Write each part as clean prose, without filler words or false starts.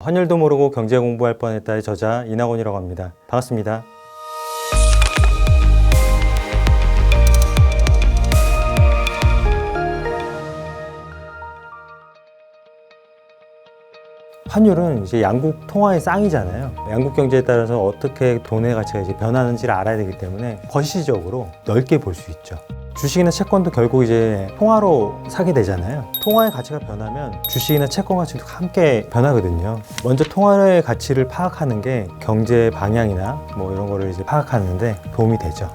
환율도 모르고 경제 공부할 뻔했다의 저자 이낙원이라고 합니다. 반갑습니다. 환율은 이제 양국 통화의 쌍이잖아요. 양국 경제에 따라서 어떻게 돈의 가치가 이제 변하는지를 알아야 되기 때문에 거시적으로 넓게 볼 수 있죠. 주식이나 채권도 결국 이제 통화로 사게 되잖아요. 통화의 가치가 변하면 주식이나 채권 가치도 함께 변하거든요. 먼저 통화의 가치를 파악하는 게 경제 방향이나 뭐 이런 거를 이제 파악하는데 도움이 되죠.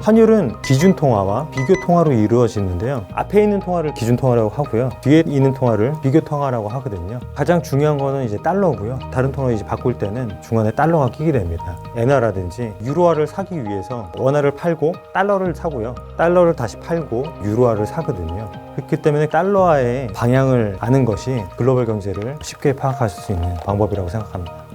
환율은 기준 통화와 비교 통화로 이루어지는데요. 앞에 있는 통화를 기준 통화라고 하고요. 뒤에 있는 통화를 비교 통화라고 하거든요. 가장 중요한 거는 이제 달러고요. 다른 통화로 이제 바꿀 때는 중간에 달러가 끼게 됩니다. 엔화라든지 유로화를 사기 위해서 원화를 팔고 달러를 사고요. 달러를 다시 팔고 유로화를 사거든요. 그렇기 때문에 달러화의 방향을 아는 것이 글로벌 경제를 쉽게 파악하실 수 있는 방법이라고 생각합니다.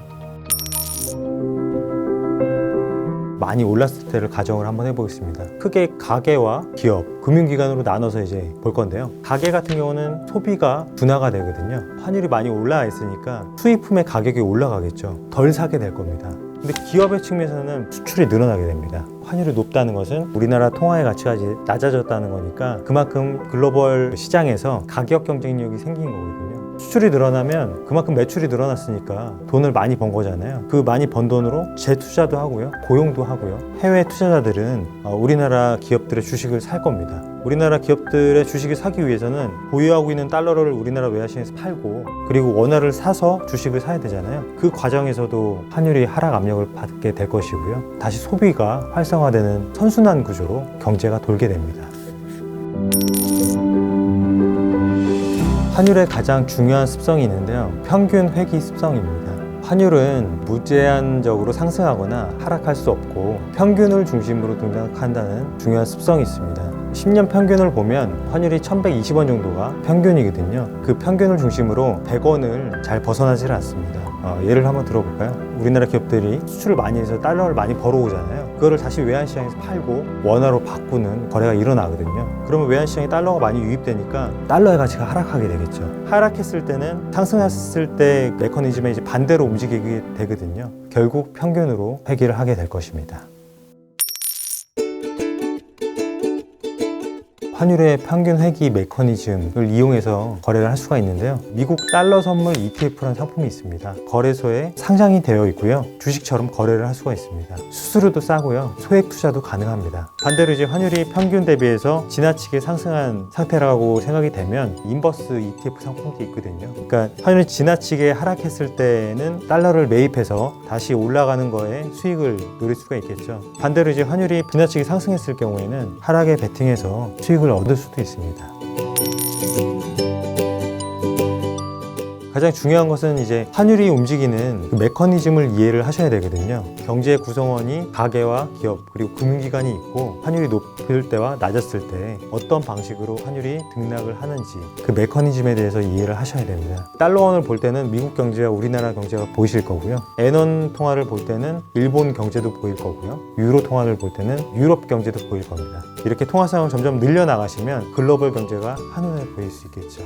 많이 올랐을 때를 가정을 한번 해보겠습니다. 크게 가계와 기업, 금융기관으로 나눠서 이제 볼 건데요. 가계 같은 경우는 소비가 둔화가 되거든요. 환율이 많이 올라와 있으니까 수입품의 가격이 올라가겠죠. 덜 사게 될 겁니다. 근데 기업의 측면에서는 수출이 늘어나게 됩니다. 환율이 높다는 것은 우리나라 통화의 가치가 이제 낮아졌다는 거니까 그만큼 글로벌 시장에서 가격 경쟁력이 생긴 거거든요. 수출이 늘어나면 그만큼 매출이 늘어났으니까 돈을 많이 번 거잖아요. 그 많이 번 돈으로 재투자도 하고요, 고용도 하고요. 해외 투자자들은 우리나라 기업들의 주식을 살 겁니다. 우리나라 기업들의 주식을 사기 위해서는 보유하고 있는 달러를 우리나라 외화시장에서 팔고 그리고 원화를 사서 주식을 사야 되잖아요. 그 과정에서도 환율이 하락 압력을 받게 될 것이고요. 다시 소비가 활성화되는 선순환 구조로 경제가 돌게 됩니다. 환율의 가장 중요한 습성이 있는데요. 평균 회귀 습성입니다. 환율은 무제한적으로 상승하거나 하락할 수 없고 평균을 중심으로 등락한다는 중요한 습성이 있습니다. 10년 평균을 보면 환율이 1120원 정도가 평균이거든요. 그 평균을 중심으로 100원을 잘 벗어나질 않습니다. 예를 한번 들어볼까요? 우리나라 기업들이 수출을 많이 해서 달러를 많이 벌어오잖아요. 그거를 다시 외환시장에서 팔고 원화로 바꾸는 거래가 일어나거든요. 그러면 외환시장에 달러가 많이 유입되니까 달러의 가치가 하락하게 되겠죠. 하락했을 때는 상승했을 때 메커니즘에 이제 반대로 움직이게 되거든요. 결국 평균으로 회귀를 하게 될 것입니다. 환율의 평균 회귀 메커니즘을 이용해서 거래를 할 수가 있는데요. 미국 달러 선물 ETF라는 상품이 있습니다. 거래소에 상장이 되어 있고요. 주식처럼 거래를 할 수가 있습니다. 수수료도 싸고요. 소액 투자도 가능합니다. 반대로 이제 환율이 평균 대비해서 지나치게 상승한 상태라고 생각이 되면 인버스 ETF 상품도 있거든요. 그러니까 환율이 지나치게 하락했을 때는 달러를 매입해서 다시 올라가는 거에 수익을 노릴 수가 있겠죠. 반대로 이제 환율이 지나치게 상승했을 경우에는 하락에 베팅해서 수익을 얻을 수도 있습니다. 가장 중요한 것은 이제 환율이 움직이는 그 메커니즘을 이해를 하셔야 되거든요. 경제 구성원이 가계와 기업 그리고 금융기관이 있고 환율이 높을 때와 낮았을 때 어떤 방식으로 환율이 등락을 하는지 그 메커니즘에 대해서 이해를 하셔야 됩니다. 달러원을 볼 때는 미국 경제와 우리나라 경제가 보이실 거고요. 엔원 통화를 볼 때는 일본 경제도 보일 거고요. 유로 통화를 볼 때는 유럽 경제도 보일 겁니다. 이렇게 통화상을 점점 늘려나가시면 글로벌 경제가 한눈에 보일 수 있겠죠.